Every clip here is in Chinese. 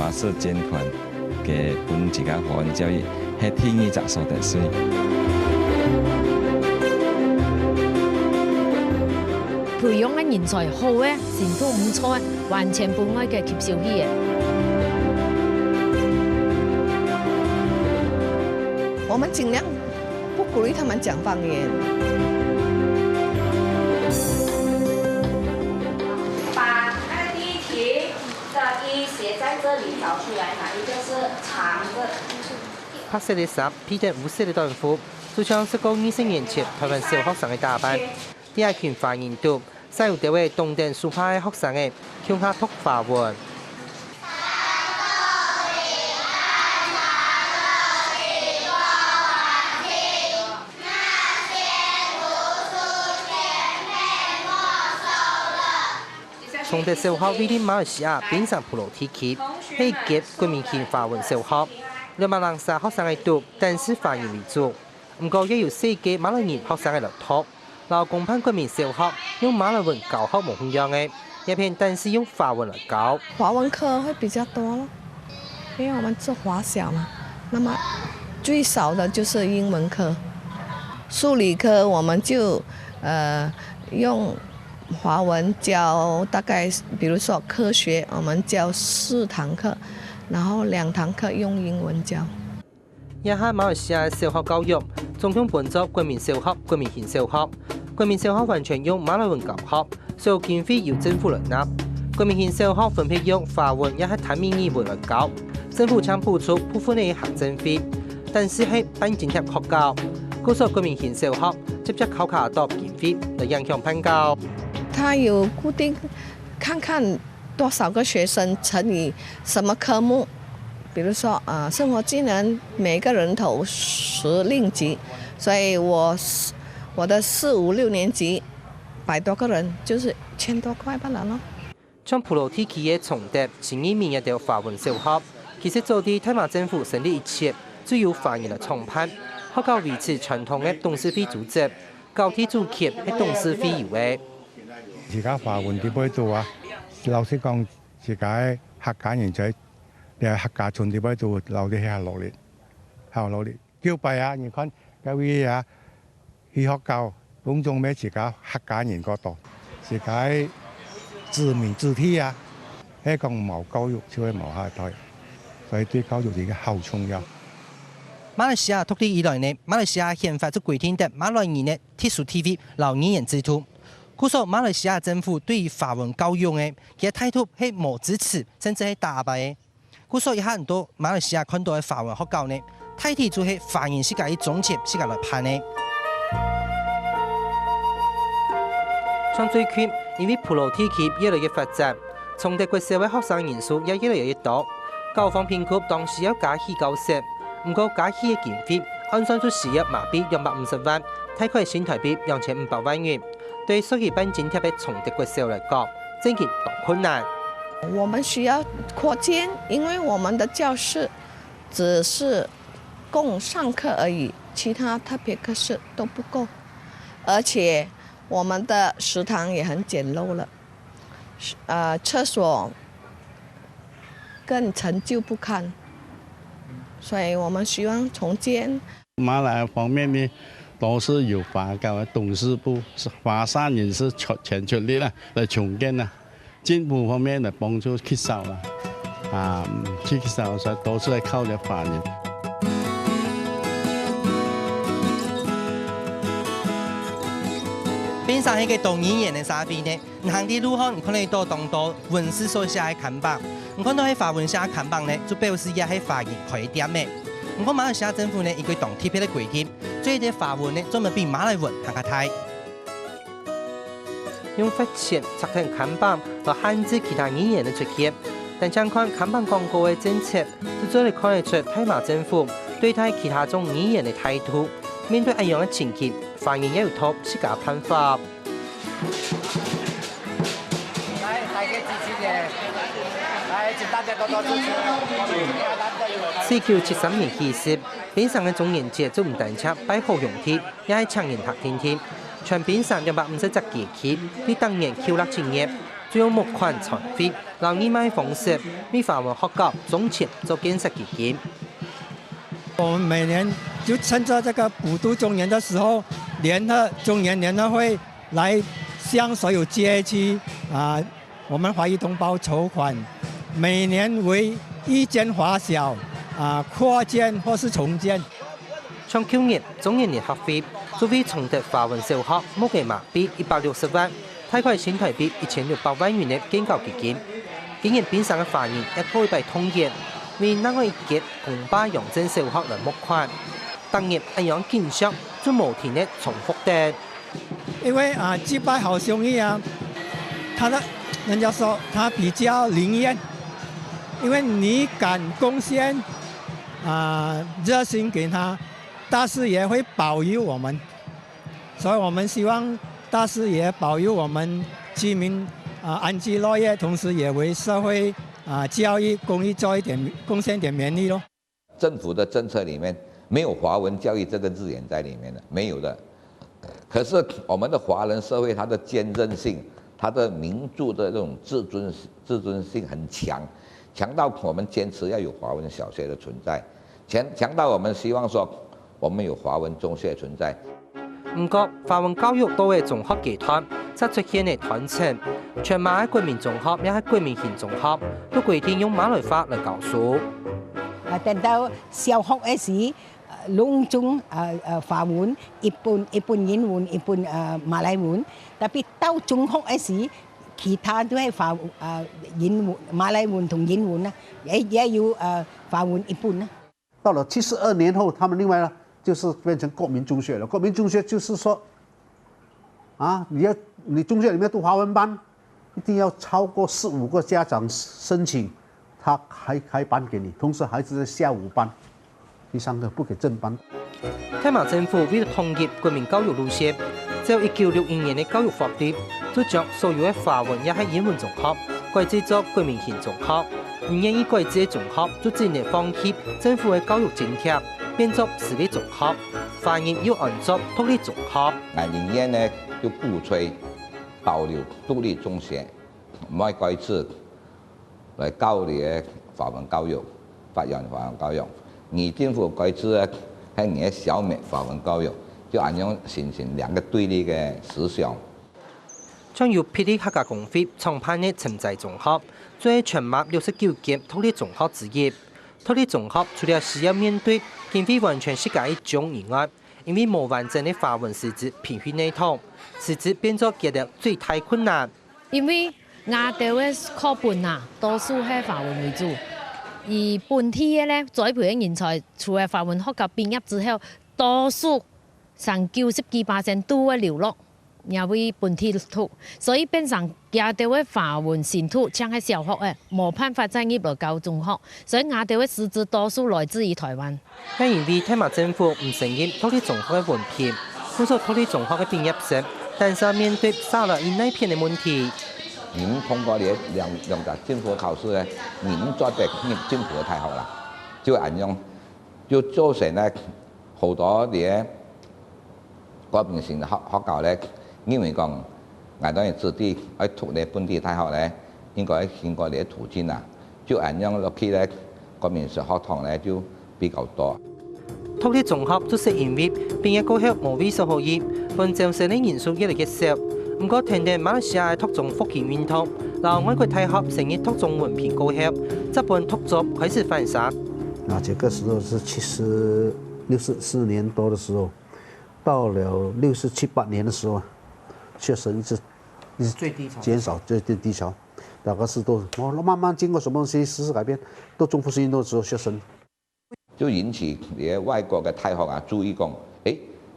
巴士捐款给本自家华文教育，係天意雜數的事。培養嘅人才好嘅，前途唔錯嘅，完全不愛嘅吸收佢嘅。我們盡量不鼓勵他們講方言。把那第一題的一寫在這裡找出來，哪一個是長的？拍攝嘅時候，披着烏色嘅短褲，就像是個20年前台灣小學生嘅打扮。第二群華人度，使有啲位東電書派嘅學生嘅，向下讀華文。崇德小學位於馬來西亞檳城普羅提區，係一間國民型華文小學。203學生嘅讀，但是華人為主。不過也有4個馬來人學生嘅來讀。勞工派國民小學用馬來文教學冇同樣嘅，一片但是用華文來教。華文科會比較多咯，因為我們是華小嘛。那麼最少的就是英文科，數理科我們就用華文教，大概比如說科學，我們教4堂課，然後2堂課用英文教。一下馬來西亞小學教育，總共分作國民小學、國民型小學。國民小學完全用馬來文教學，所有經費由政府來納。國民型小學分配用華文一係台面語文來教，政府將補助部分嘅行政費，但是係辦津貼學校。嗰所國民型小學直接靠卡多經費來影響辦教。他有固定，看多少個學生乘以什麼科目，比如說生活技能每個人頭10令吉，所以我的4、5、6年級100多個人，就是1000多塊不了咯。像普羅提區嘅崇德前2年一條華文小學，其實早啲太馬政府成立一切，主要華人來創辦，學校維持傳統嘅董事會組織，教體主級係董事會有嘅。自家華文點樣做啊？老師講自家客家人仔，你係客家村點樣做？留啲下落嚟，叫閉啊！你看教會啊，去學校公眾咩自家客家人嗰度，自家自鳴自體啊！喺講冇教育，就係冇下一代，所以對教育而家好重要。馬來西亞獨立以來呢，馬來西亞憲法就規定的馬來人的特殊地位留語言制度。故所馬來西亞政府對於華文教育嘅佢態度係冇支持，甚至係打敗嘅。故所有很多馬來西亞看到嘅華文學校呢，態度就係華人世界嘅總結世界來判嘅。像最近因為普羅提區越來越發展，從德國社會學生人數也越來越多，教方評估當時要加起教室，不過加起嘅經費按算出時約馬幣250萬，大概新台幣2500萬元。對所有辦津貼的從德國校來講，真係多困難。我們需要擴建，因為我們的教室只是供上課而已，其他特別課室都不夠，而且我們的食堂也很簡陋了，廁所更陳舊不堪，所以我們希望重建。馬來方面呢，都是由華教嘅董事部、華山人士出錢出力啦，嚟重建啦。政府方面嚟幫助缺少啦，缺少所以都是係靠着華人。邊上係個動語言嘅沙邊呢？唔行啲路巷，你可能到當到文字所寫嘅看板，唔看到喺華文寫嘅看板呢，就表示也係華人開店嘅。唔過馬來西亞政府呢，一個當特別嘅規定，最啲華文呢專門比馬來文更加大。用發錢拆成看板來限制其他語言嘅出現，但將看看板廣告嘅政策，就最嚟看得出太馬政府對待其他種語言嘅態度。面對一樣嘅情景，華人也要託自家辦法。大家支持嘅，接單嘅多多支持。1973年起時，檳城嘅中元節就唔單止擺好用鐵，也係搶人客天天。全檳城250隻街區，比當年翹落前夜。最用募款殘費，讓義賣方式，為華文學校種錢做建設基金。我們每年就趁着這個普渡中元的時候，中元聯合會來向所有街區我們華裔同胞籌款，每年為一間華小擴建或是重建。從去年中元聯合會就為崇德華文小學募嘅馬幣160萬，大概新台幣1600萬元嘅建構基金。今年邊上嘅華人一鋪被通結。為那個一節紅巴陽鎮小學來募款，當年一樣見識就無停的重複的。因為祭拜好兄弟人家說他比較靈驗，因為你敢貢獻熱心給他，大師爺會保佑我們，所以我們希望大師爺保佑我們居民安居樂業，同時也為社會教育公益做一點貢獻點勉勵咯。政府的政策里面沒有華文教育這個字眼在裡面的，沒有的。可是我們的華人社會，它的堅韌性，它的民族的這種自尊性很強，強到我們堅持要有華文小學的存在，強到我們希望說我們有華文中學存在。不過，華文教育都係中學集團，則出現嘅斷層。全馬喺國民中學，也喺國民型中學，都規定用馬來話嚟教書。等到小學嗰時，隆重華文，一半英文，一半馬來文。特別到中學嗰時，其他都係英文、馬來文同英文啦，也要華文一半啦。到了72年後，他們另外呢，就是變成國民中學了。國民中學就是說，你中學裡面讀華文班，一定要超過4、5個家長申請，他還開班給你。同時孩子在下午班，第3個不給正班。太馬政府為了統一國民教育路線，就1961年嘅教育法律，就將所有嘅華文也係英文中學改制作國民型中學。唔願意改制嘅中學，就只能放棄政府嘅教育津貼，變作私立中學，華人要按作獨立中學。寧願呢就鼓吹保留獨立中學，唔可以改制來教你嘅華文教育，發揚華文教育。而政府改制呢係你消滅華文教育，就咁樣形成兩個對立嘅思想。將由霹靂客家公會創辦嘅陳濟中學，作為全馬69間獨立中學之一。獨立中學除了需要面對經費完全世界一種以外，因為冇完整的華文師資培訓系統，師資變作覺得最大困難。因為亞洲嘅課本多數係華文為主，而本地嘅咧栽培嘅人才，除咗華文學校畢業之後，多數成90幾%都會流落。也為本地土，所以變成亞洲嘅華文前途，像係小學嘅冇辦法再入嚟教中學，所以亞洲嘅師資多數來自於台灣。因為太馬政府唔承認獨立中學嘅文憑，工作獨立中學嘅畢業生，但是面對少了一那片嘅問題。你們通過你兩個政府考試呢，你們做得政府太好啦，就咁樣就造成呢好多啲國民型學校呢。因為講，我當然自己喺讀你本地大學咧，應該經過你嘅途徑啦，就咁樣落去咧，國民學堂咧就比較多。獨立中學就是因為畢業過後冇為數可以，本招生嘅人數越嚟越少。唔過聽到馬來西亞讀中福建運動，然後外國大學成日讀中文憑高考，這本讀作開始反殺。這個時候是64年多的時候，到了67、8年的時候。學生一直最低潮減少，最低潮，大概是都慢慢經過什麼東西實施改變，到中復興運動之後，學生就引起你外國嘅大學注意講，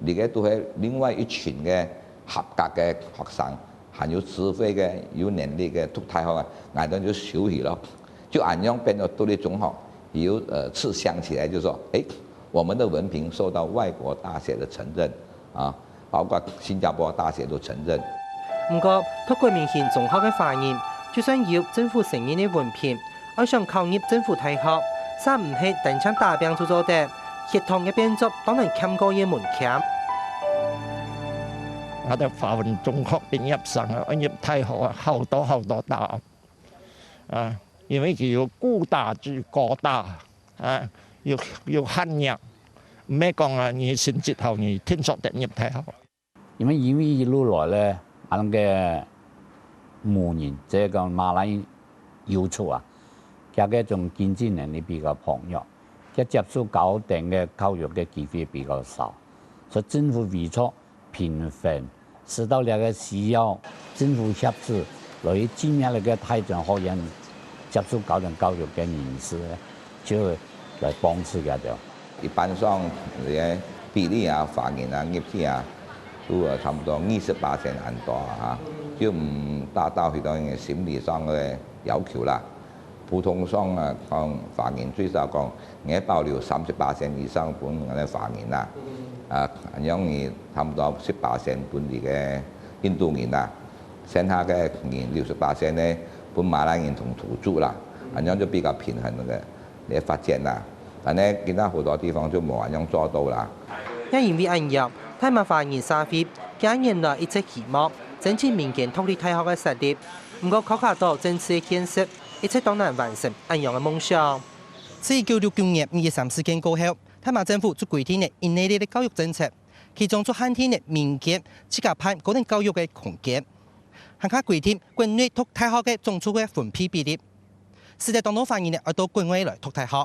你嘅都係另外一群嘅合格嘅學生，含有智慧嘅、有能力嘅讀大學我哋就少去咯，就咁樣變咗獨立中學，有刺向起來就說，我們的文憑受到外國大學的承認包括新加坡大學都承認。不過，讀國民型中學嘅華人，就算有政府承認嘅文憑，愛上考入政府大學，三唔係單槍打兵就做得，協同嘅變作當然欠過嘅門檻。我哋華文中學畢業生啊，畢業太好啊，好多大學啊，因為佢要顧大住過大啊，要慳人，唔係講啊，你成績好，你天作定業太好。因為一路來咧，我哋嘅母人即係講馬來要求啊，佢嘅種經濟能力比較薄弱，佢接受高等嘅教育嘅機會比較少，所以政府為咗平衡，使到兩個需要政府協助，來進入那個大專學院接受高等教育嘅人士咧，就來幫助佢哋。一般上嘅比例啊、華人啊、業績啊，都差唔多28%很多啊，就唔達到佢哋心理上嘅要求啦。普通上啊，講華人最少講，我保留30%以上本嘅華人啦，啊，咁樣差唔多10%本地嘅印度人啦，剩下嘅人60%咧，本馬來人同土著啦，咁樣就比較平衡嘅發展啦。但係其他好多地方就冇咁樣做到啦。因為按入大馬華人社會近年來一直期望爭取民間獨立大學嘅設立，不過考慮到政策建設，一直都難完成按樣嘅夢想。1969年5月3日過後，大馬政府就規定嘅一年的教育政策，其中就限定嘅民間自家辦高等教育嘅空間，還加規定國內讀大學嘅總數嘅分配比例。時代當到發現要到國外來讀大學。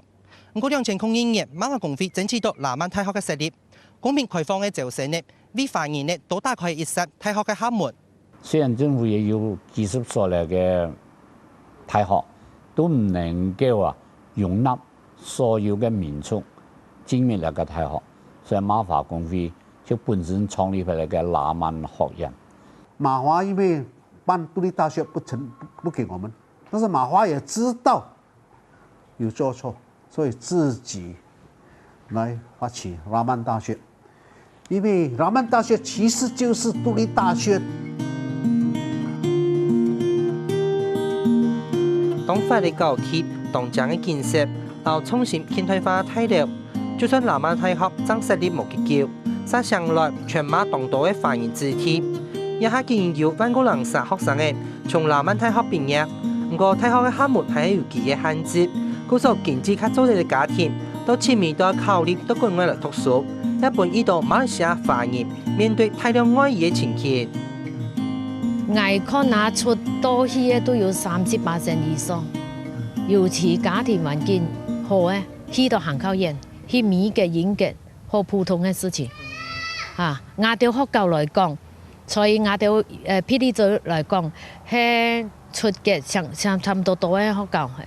不過2001年，馬來公會爭取到南灣大學嘅設立，公平開放嘅招生呢，為華人呢都打開一扇大學嘅校門。雖然政府也有技術所嚟嘅大學，都唔能夠啊容納所有嘅民眾進入那個大學，所以馬華公會就本身創立咗個南灣學院。馬華因為辦獨立大學不給我們，但是馬華也知道有做錯。所以自己來發起南灣大學，因為南灣大學其實就是獨立大學。當法律高鐵當將嘅建設，到重新現代化態度，就算南灣大學正設立無結構，但將來全馬當道嘅華人主體，也係竟然有萬個人殺學生嘅從南灣大學畢業，不過大學嘅項目係有其嘅限制。嗰時候經濟較做力嘅家庭，到前面都要考慮到國外來讀書，一般遇到馬來西亞華人面對大量外移嘅情形。外看拿出到去嘅都有30%以上，尤其家庭環境好嘅，去到行考院，去美嘅英嘅，好普通嘅事情。亞洲學校來講，所以亞洲霹靂州來講，係出嘅差唔多嘅學校係。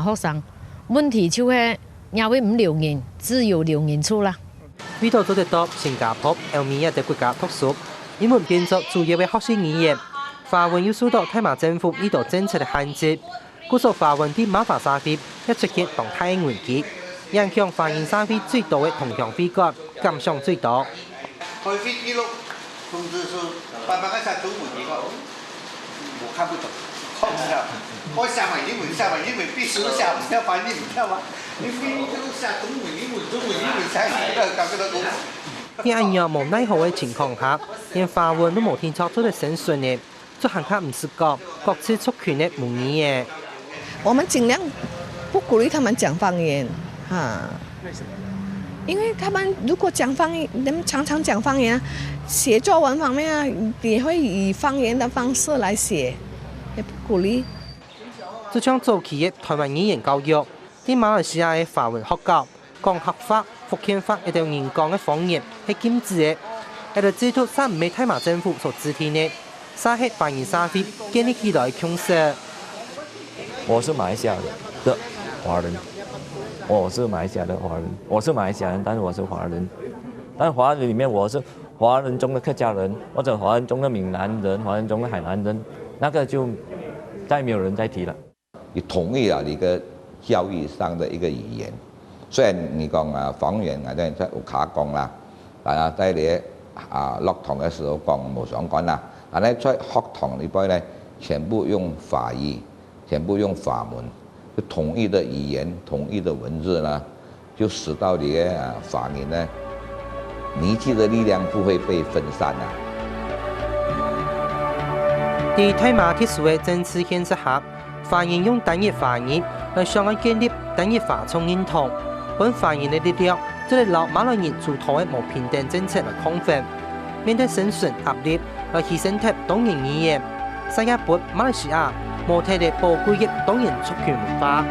學生問題就係因為唔留人，只有留人出啦。為到做得到新加坡、歐美等國家讀書，英文變作主要嘅學習語言，華文要受到大馬政府呢度政策嘅限制，故所華文啲馬華社會一出現動態危機，影響華人社會最多嘅同鄉會館感想最多。開飛記錄通知書800下中文嘅話，我看不懂。我下埋英文，下埋英文必須下唔跳翻譯唔跳啊！你非要下中文、英文、中文、英文才搞得到。喺安樣無奈何嘅情況下，連華文都冇天作做得成順嘅，就行卡唔是講各自族群嘅母語嘅。我們盡量不鼓勵他們講方言，為什麼？因為他們如果講方言，他們常常講方言，寫作文方面啊，也會以方言的方式來寫。也不鼓勵。就像早期嘅台灣語言教育，啲馬來西亞嘅華文學校講客話、福建話一條人講嘅方言係禁止嘅，喺度制度三唔係大馬政府所指定嘅，沙係華人社會建立起來強勢。我是馬來西亞的華人，我是馬來西亞的華人，我是馬來西亞人，但是我是華人，但華人裡面我是華人中的客家人，或者華人中的閩南人，華人中的海南人。那個就再沒有人再提了。你同意了你個教育上的一個語言，雖然你講方言即係有卡講啦，喺你落堂嘅時候講冇相干啦，但係在學堂裏邊咧，全部用華語，全部用華文，就統一的語言、統一的文字呢，就使到你嘅華人呢，凝聚的力量不會被分散啦。在泰马特殊的政治现实下，华人用单一华人来相爱建立单一华中认同，本华人的力量就係留馬來人主導嘅無平等政策來抗衡，面對生存壓力來犧牲貼當然語言，世界撥馬來西亞無體力寶貴嘅當然族群文化。